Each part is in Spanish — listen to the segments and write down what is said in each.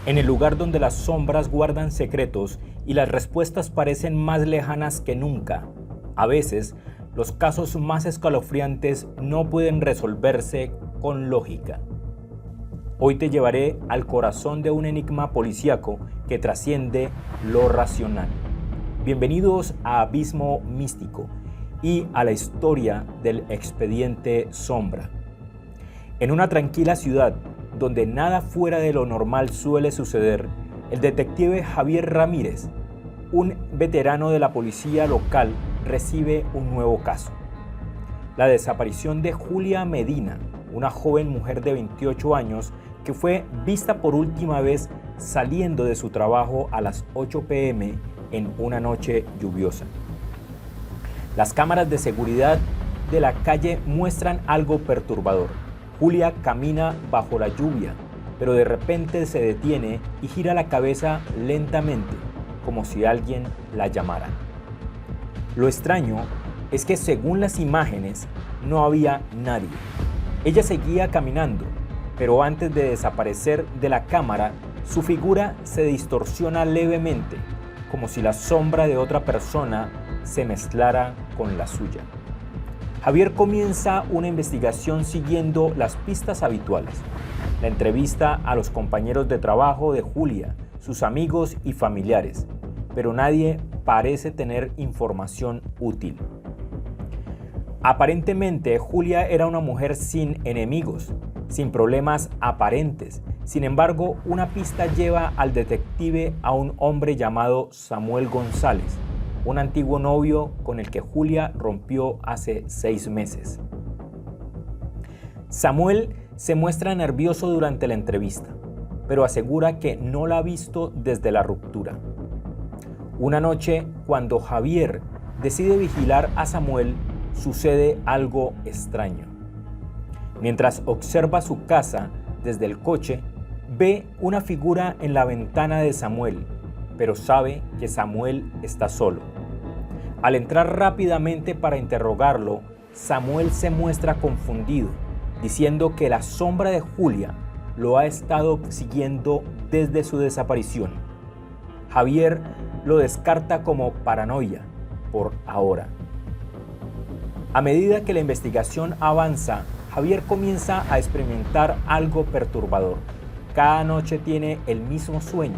En el lugar donde las sombras guardan secretos y las respuestas parecen más lejanas que nunca, a veces los casos más escalofriantes no pueden resolverse con lógica. Hoy te llevaré al corazón de un enigma policíaco que trasciende lo racional. Bienvenidos a Abismo Místico y a la historia del expediente Sombra. En una tranquila ciudad donde nada fuera de lo normal suele suceder, el detective Javier Ramírez, un veterano de la policía local, recibe un nuevo caso. La desaparición de Julia Medina, una joven mujer de 28 años que fue vista por última vez saliendo de su trabajo a las 8 p.m. en una noche lluviosa. Las cámaras de seguridad de la calle muestran algo perturbador. Julia camina bajo la lluvia, pero de repente se detiene y gira la cabeza lentamente, como si alguien la llamara. Lo extraño es que según las imágenes no había nadie. Ella seguía caminando, pero antes de desaparecer de la cámara, su figura se distorsiona levemente, como si la sombra de otra persona se mezclara con la suya. Javier comienza una investigación siguiendo las pistas habituales. La entrevista a los compañeros de trabajo de Julia, sus amigos y familiares, pero nadie parece tener información útil. Aparentemente, Julia era una mujer sin enemigos, sin problemas aparentes. Sin embargo, una pista lleva al detective a un hombre llamado Samuel González, un antiguo novio con el que Julia rompió hace 6 meses. Samuel se muestra nervioso durante la entrevista, pero asegura que no la ha visto desde la ruptura. Una noche, cuando Javier decide vigilar a Samuel, sucede algo extraño. Mientras observa su casa desde el coche, ve una figura en la ventana de Samuel, pero sabe que Samuel está solo. Al entrar rápidamente para interrogarlo, Samuel se muestra confundido, diciendo que la sombra de Julia lo ha estado siguiendo desde su desaparición. Javier lo descarta como paranoia por ahora. A medida que la investigación avanza, Javier comienza a experimentar algo perturbador. Cada noche tiene el mismo sueño.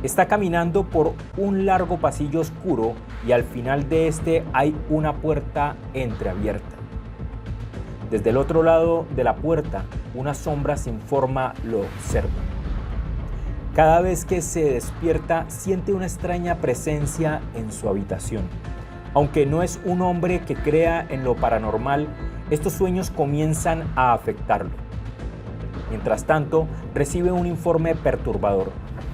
Está caminando por un largo pasillo oscuro y al final de este hay una puerta entreabierta. Desde el otro lado de la puerta, una sombra sin forma lo observa. Cada vez que se despierta, siente una extraña presencia en su habitación. Aunque no es un hombre que crea en lo paranormal, estos sueños comienzan a afectarlo. Mientras tanto, recibe un informe perturbador.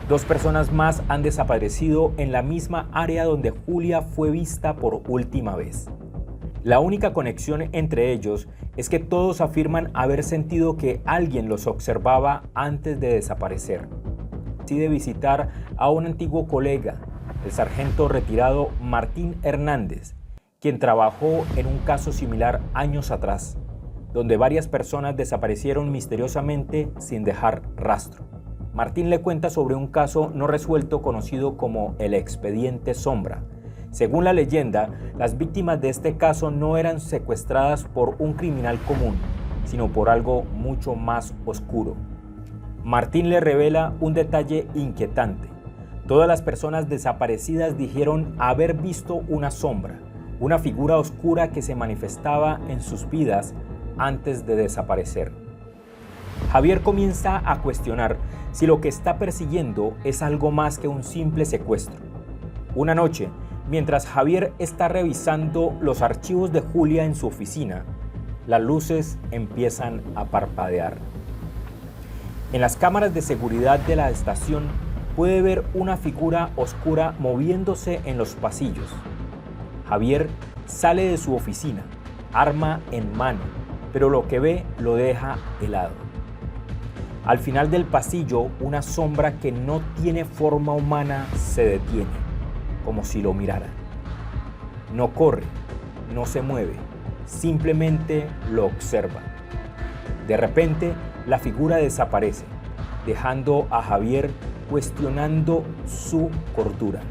2 personas más han desaparecido en la misma área donde Julia fue vista por última vez. La única conexión entre ellos es que todos afirman haber sentido que alguien los observaba antes de desaparecer. Decide visitar a un antiguo colega, el sargento retirado Martín Hernández, quien trabajó en un caso similar años atrás, donde varias personas desaparecieron misteriosamente sin dejar rastro. Martín le cuenta sobre un caso no resuelto conocido como el expediente Sombra. Según la leyenda, las víctimas de este caso no eran secuestradas por un criminal común, sino por algo mucho más oscuro. Martín le revela un detalle inquietante. Todas las personas desaparecidas dijeron haber visto una sombra, una figura oscura que se manifestaba en sus vidas antes de desaparecer. Javier comienza a cuestionar si lo que está persiguiendo es algo más que un simple secuestro. Una noche, mientras Javier está revisando los archivos de Julia en su oficina, las luces empiezan a parpadear. En las cámaras de seguridad de la estación puede ver una figura oscura moviéndose en los pasillos. Javier sale de su oficina, arma en mano, pero lo que ve lo deja helado. Al final del pasillo, una sombra que no tiene forma humana se detiene, como si lo mirara. No corre, no se mueve, simplemente lo observa. De repente, la figura desaparece, dejando a Javier cuestionando su cordura.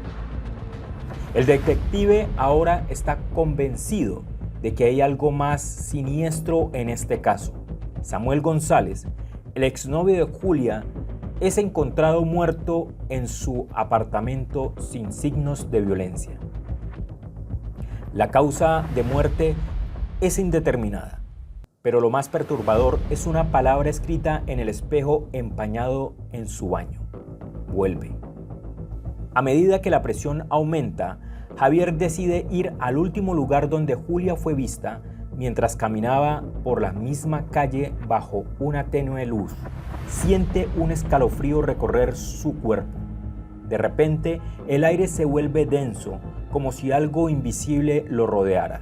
El detective ahora está convencido de que hay algo más siniestro en este caso. Samuel González, el exnovio de Julia, es encontrado muerto en su apartamento sin signos de violencia. La causa de muerte es indeterminada, pero lo más perturbador es una palabra escrita en el espejo empañado en su baño: vuelve. A medida que la presión aumenta, Javier decide ir al último lugar donde Julia fue vista mientras caminaba por la misma calle bajo una tenue luz. Siente un escalofrío recorrer su cuerpo. De repente, el aire se vuelve denso, como si algo invisible lo rodeara.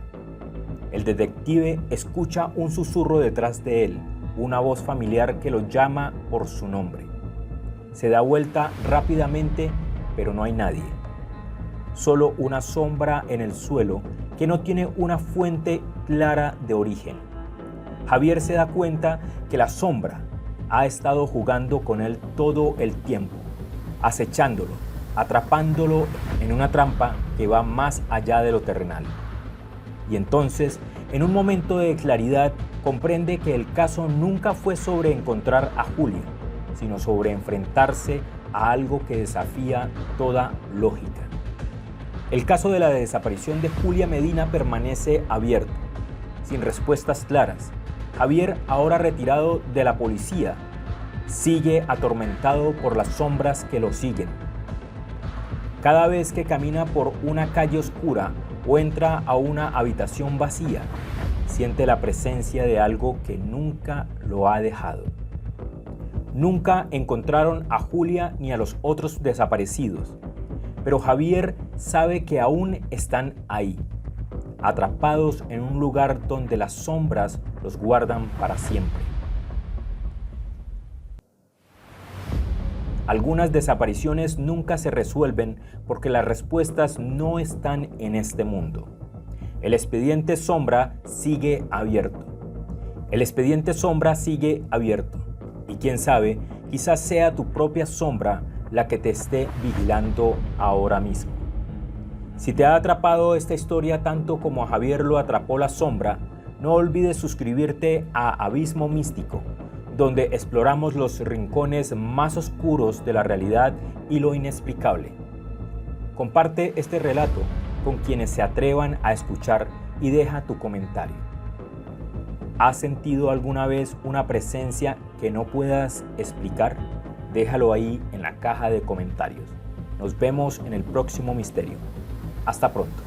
El detective escucha un susurro detrás de él, una voz familiar que lo llama por su nombre. Se da vuelta rápidamente, pero no hay nadie. Solo una sombra en el suelo que no tiene una fuente clara de origen. Javier se da cuenta que la sombra ha estado jugando con él todo el tiempo, acechándolo, atrapándolo en una trampa que va más allá de lo terrenal. Y entonces, en un momento de claridad, comprende que el caso nunca fue sobre encontrar a Julia, sino sobre enfrentarse a algo que desafía toda lógica. El caso de la desaparición de Julia Medina permanece abierto, sin respuestas claras. Javier, ahora retirado de la policía, sigue atormentado por las sombras que lo siguen. Cada vez que camina por una calle oscura o entra a una habitación vacía, siente la presencia de algo que nunca lo ha dejado. Nunca encontraron a Julia ni a los otros desaparecidos, pero Javier sabe que aún están ahí, atrapados en un lugar donde las sombras los guardan para siempre. Algunas desapariciones nunca se resuelven porque las respuestas no están en este mundo. El expediente Sombra sigue abierto. El expediente Sombra sigue abierto. Y quién sabe, quizás sea tu propia sombra la que te esté vigilando ahora mismo. Si te ha atrapado esta historia tanto como a Javier lo atrapó la sombra, no olvides suscribirte a Abismo Místico, donde exploramos los rincones más oscuros de la realidad y lo inexplicable. Comparte este relato con quienes se atrevan a escuchar y deja tu comentario. ¿Has sentido alguna vez una presencia que no puedas explicar? Déjalo ahí en la caja de comentarios. Nos vemos en el próximo misterio. Hasta pronto.